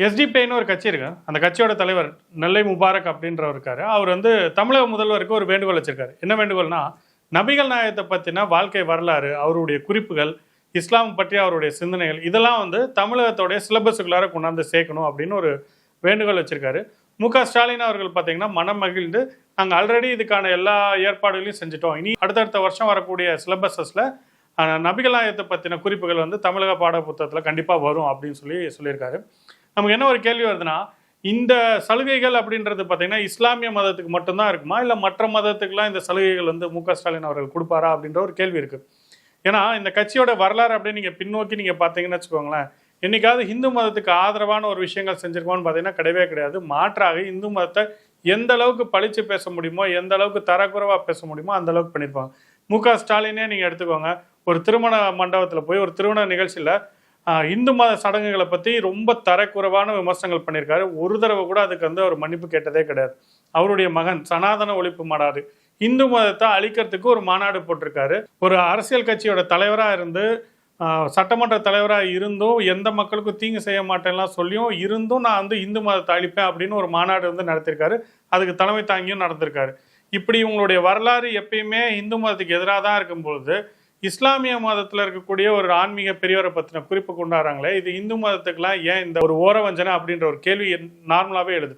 எஸ்டிபிஐன்னு ஒரு கட்சி இருக்கு. அந்த கட்சியோட தலைவர் நெல்லை முபாரக் அப்படின்றவர் இருக்காரு. அவர் வந்து தமிழக முதல்வருக்கு ஒரு வேண்டுகோள் வச்சிருக்காரு. என்ன வேண்டுகோள்னா, நபிகள் நாயகத்தை பற்றின வாழ்க்கை வரலாறு, அவருடைய குறிப்புகள், இஸ்லாம் பற்றிய அவருடைய சிந்தனைகள் இதெல்லாம் வந்து தமிழகத்தோடைய சிலபஸுக்குள்ளார கொண்டாந்து சேர்க்கணும் அப்படின்னு ஒரு வேண்டுகோள் வச்சிருக்காரு. மு.க.ஸ்டாலின் அவர்கள் பார்த்தீங்கன்னா மனம் மகிழ்ந்து, நாங்கள் ஆல்ரெடி இதுக்கான எல்லா ஏற்பாடுகளையும் செஞ்சுட்டோம், இனி அடுத்தடுத்த வருஷம் வரக்கூடிய சிலபஸஸில் நபிகள் நாயகத்தை பற்றின குறிப்புகள் வந்து தமிழக பாட புத்தகத்தில் கண்டிப்பாக வரும் அப்படின்னு சொல்லியிருக்காரு. நமக்கு என்ன ஒரு கேள்வி வருதுன்னா, இந்த சலுகைகள் அப்படின்றது பார்த்தீங்கன்னா இஸ்லாமிய மதத்துக்கு மட்டும்தான் இருக்குமா, இல்லை மற்ற மதத்துக்குலாம் இந்த சலுகைகள் வந்து மு.க.ஸ்டாலின் அவர்கள் கொடுப்பாரா அப்படின்ற ஒரு கேள்வி இருக்குது. ஏன்னா இந்த கட்சியோட வரலாறு அப்படின்னு நீங்கள் பின்னோக்கி நீங்கள் பார்த்தீங்கன்னு வச்சுக்கோங்களேன், என்னைக்காவது இந்து மதத்துக்கு ஆதரவான ஒரு விஷயங்கள் செஞ்சிருக்கோன்னு பார்த்தீங்கன்னா கிடையவே கிடையாது. மாற்றாக இந்து மதத்தை எந்த அளவுக்கு பழிச்சு பேச முடியுமோ, எந்த அளவுக்கு தரக்குறைவாக பேச முடியுமோ அந்த அளவுக்கு பண்ணியிருப்பாங்க. மு.க.ஸ்டாலினே நீங்கள் எடுத்துக்கோங்க, ஒரு திருமண மண்டபத்தில் போய் ஒரு திருமண நிகழ்ச்சியில் இந்து மத சடங்குகளை பற்றி ரொம்ப தரக்குறைவான விமர்சனங்கள் பண்ணியிருக்காரு. ஒரு தடவை கூட அதுக்கு வந்து அவர் மன்னிப்பு கேட்டதே கிடையாது. அவருடைய மகன் சனாதன ஒழிப்பு மாநாடு, இந்து மதத்தை அழிக்கிறதுக்கு ஒரு மாநாடு போட்டிருக்காரு. ஒரு அரசியல் கட்சியோட தலைவராக இருந்து, சட்டமன்ற தலைவராக இருந்தும், எந்த மக்களுக்கும் தீங்கு செய்ய மாட்டேன்லாம் சொல்லியும் இருந்தும் நான் வந்து இந்து மதத்தை அழிப்பேன் அப்படின்னு ஒரு மாநாடு வந்து நடத்திருக்காரு. அதுக்கு தலைமை தாங்கியும் நடந்திருக்காரு. இப்படி உங்களுடைய வரலாறு எப்பயுமே இந்து மதத்துக்கு எதிராக தான் இருக்கும்பொழுது, இஸ்லாமிய மதத்தில் இருக்கக்கூடிய ஒரு ஆன்மீக பெரியவரை பற்றின குறிப்பு கொண்டாடுறாங்களே, இது இந்து மதத்துக்கெல்லாம் ஏன் இந்த ஒரு ஓரவஞ்சனை அப்படின்ற ஒரு கேள்வி நார்மலாகவே எழுது.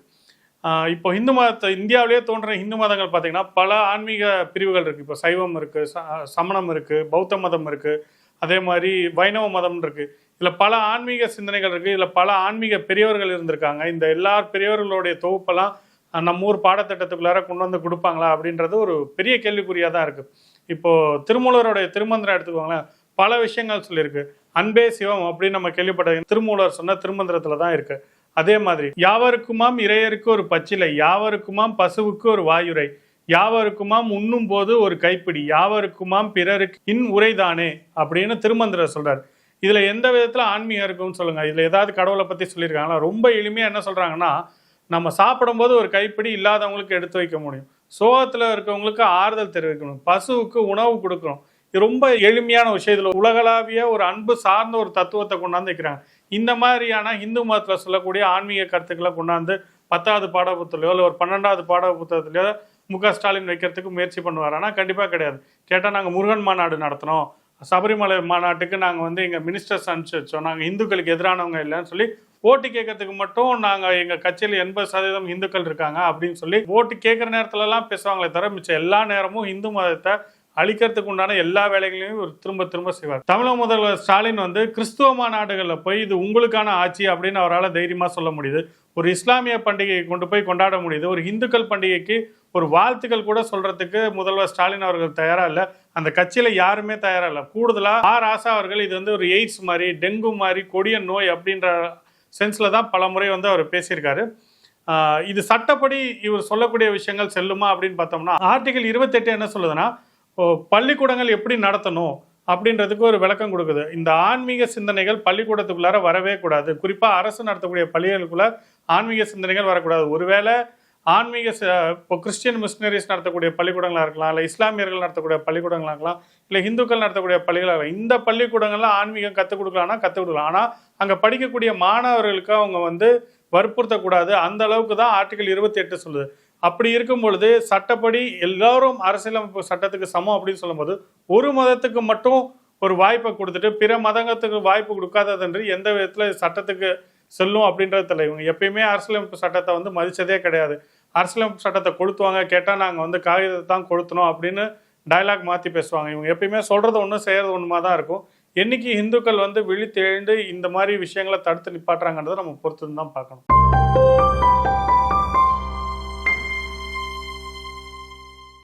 இப்போ இந்து மதத்தை இந்தியாவிலேயே தோன்ற இந்து மதங்கள் பார்த்தீங்கன்னா பல ஆன்மீக பிரிவுகள் இருக்குது. இப்போ சைவம் இருக்குது, சமணம் இருக்குது, பௌத்த மதம் இருக்குது, அதே மாதிரி வைணவ மதம் இருக்குது. இதில் பல ஆன்மீக சிந்தனைகள் இருக்குது. இதில் பல ஆன்மீக பெரியவர்கள் இருந்திருக்காங்க. இந்த எல்லா பெரியவர்களுடைய தொகுப்பெல்லாம் நம்ம ஊர் பாடத்திட்டத்துக்குள்ளார கொண்டு வந்து கொடுப்பாங்களா அப்படின்றது ஒரு பெரிய கேள்விக்குறியாக தான் இருக்குது. இப்போது திருமூலருடைய திருமந்திரம் எடுத்துக்கோங்களேன், பல விஷயங்கள் சொல்லியிருக்கு. அன்பே சிவம் அப்படின்னு நம்ம கேள்விப்பட்ட திருமூலர் சொன்ன திருமந்திரத்தில் தான் இருக்குது. அதே மாதிரி யாவருக்குமாம் இறையருக்கு ஒரு பச்சிலை, யாவருக்குமாம் பசுவுக்கு ஒரு வாயுரை, யாவருக்குமாம் உண்ணும் போது ஒரு கைப்பிடி, யாவருக்குமாம் பிறருக்கு இன் உரைதானே அப்படின்னு திருமந்திரம் சொல்றாரு. இதுல எந்த விதத்துல ஆன்மீகம் இருக்குன்னு சொல்லுங்க. இதுல ஏதாவது கடவுளை பத்தி சொல்லியிருக்காங்களா? ரொம்ப எளிமையா என்ன சொல்றாங்கன்னா, நம்ம சாப்பிடும்போது ஒரு கைப்பிடி இல்லாதவங்களுக்கு எடுத்து வைக்க முடியும், சோகத்துல இருக்கவங்களுக்கு ஆறுதல் தெரிவிக்கணும், பசுவுக்கு உணவு கொடுக்கணும். இது ரொம்ப எளிமையான விஷயம். இதுல உலகளாவிய ஒரு அன்பு சார்ந்த ஒரு தத்துவத்தை கொண்டாந்து வைக்கிறாங்க. இந்த மாதிரியான இந்து மதத்துல சொல்லக்கூடிய ஆன்மீக கருத்துக்களை கொண்டாந்து 10வது பாட புத்தகத்திலையோ இல்லை ஒரு 12வது பாட புத்தகத்திலையோ மு.க.ஸ்டாலின் வைக்கிறதுக்கு முயற்சி பண்ணுவார். ஆனால் கண்டிப்பாக கிடையாது. கேட்டால் நாங்கள் முருகன் மாநாடு நடத்தினோம், சபரிமலை மாநாட்டுக்கு நாங்கள் வந்து எங்கள் மினிஸ்டர்ஸ் அனுப்பிச்சு வச்சோம், நாங்கள் இந்துக்களுக்கு எதிரானவங்க இல்லைன்னு சொல்லி ஓட்டு கேட்கறதுக்கு மட்டும் நாங்கள் எங்கள் கட்சியில் 80% இந்துக்கள் இருக்காங்க அப்படின்னு சொல்லி ஓட்டு கேட்குற நேரத்துலலாம் பேசுவாங்களே தவிர மிச்சம் எல்லா நேரமும் இந்து மதத்தை அழிக்கிறதுக்கு உண்டான எல்லா வேலைகளையும் ஒரு திரும்ப செய்வார். தமிழக முதல்வர் ஸ்டாலின் வந்து கிறிஸ்துவ மாநாடுகளில் போய் இது உங்களுக்கான ஆட்சி அப்படின்னு அவரால் தைரியமாக சொல்ல முடியுது. ஒரு இஸ்லாமிய பண்டிகையை கொண்டு போய் கொண்டாட முடியுது. ஒரு இந்துக்கள் பண்டிகைக்கு ஒரு வாழ்த்துக்கள் கூட சொல்றதுக்கு முதல்வர் ஸ்டாலின் அவர்கள் தயாரா இல்லை. அந்த கட்சியில யாருமே தயாரா இல்லை. கூடுதலா ராசா அவர்கள் இது வந்து ஒரு எய்ட்ஸ் மாதிரி, டெங்கு மாதிரி கொடிய நோய் அப்படின்ற சென்ஸ்ல தான் பல முறை வந்து அவர் பேசியிருக்காரு. இது சட்டப்படி இவர் சொல்லக்கூடிய விஷயங்கள் செல்லுமா அப்படின்னு பார்த்தோம்னா, ஆர்டிகல் 28 என்ன சொல்லுதுன்னா, பள்ளிக்கூடங்கள் எப்படி நடத்தணும் அப்படின்றதுக்கு ஒரு விளக்கம் கொடுக்குது. இந்த ஆன்மீக சிந்தனைகள் பள்ளிக்கூடத்துக்குள்ளார வரவே கூடாது. குறிப்பாக அரசு நடத்தக்கூடிய பள்ளிகளுக்குள்ள ஆன்மீக சிந்தனைகள் வரக்கூடாது. ஒருவேளை ஆன்மீக இப்போ கிறிஸ்டியன் மிஷினரிஸ் நடத்தக்கூடிய பள்ளிக்கூடங்களாக இருக்கலாம், இல்லை இஸ்லாமியர்கள் நடத்தக்கூடிய பள்ளிக்கூடங்களாக இருக்கலாம், இல்லை இந்துக்கள் நடத்தக்கூடிய பள்ளிகளாக இருக்கலாம். இந்த பள்ளிக்கூடங்கள்லாம் ஆன்மீகம் கற்றுக் கொடுக்கலாம்னா கற்றுக் கொடுக்கலாம். ஆனால் அங்கே படிக்கக்கூடிய மாணவர்களுக்கு அவங்க வந்து வற்புறுத்தக்கூடாது. அந்த அளவுக்கு தான் ஆர்டிகல் 28 சொல்லுது. அப்படி இருக்கும் பொழுது சட்டப்படி எல்லாரும் அரசியலமைப்பு சட்டத்துக்கு சமம் அப்படின்னு சொல்லும்போது, ஒரு மதத்துக்கு மட்டும் ஒரு வாய்ப்பை கொடுத்துட்டு பிற மதத்துக்கு வாய்ப்பு கொடுக்காததென்று எந்த விதத்தில் சட்டத்துக்கு செல்லும் அப்படின்றது தெரியல. இவங்க எப்பயுமே அரசியலமைப்பு சட்டத்தை வந்து மதிச்சதே கிடையாது. அரசியலமைப்பு சட்டத்தை கொளுத்துவாங்க, கேட்டால் நாங்கள் வந்து காகிதத்தை தான் கொளுத்தணும் அப்படின்னு டயலாக் மாற்றி பேசுவாங்க. இவங்க எப்பயுமே சொல்கிறது ஒன்று செய்கிறது ஒன்றுமா தான் இருக்கும். என்னைக்கு இந்துக்கள் வந்து விழித்தெழுந்து இந்த மாதிரி விஷயங்களை தடுத்து நிப்பாட்டுறாங்கன்றதை நம்ம பொறுத்து தான் பார்க்கணும்.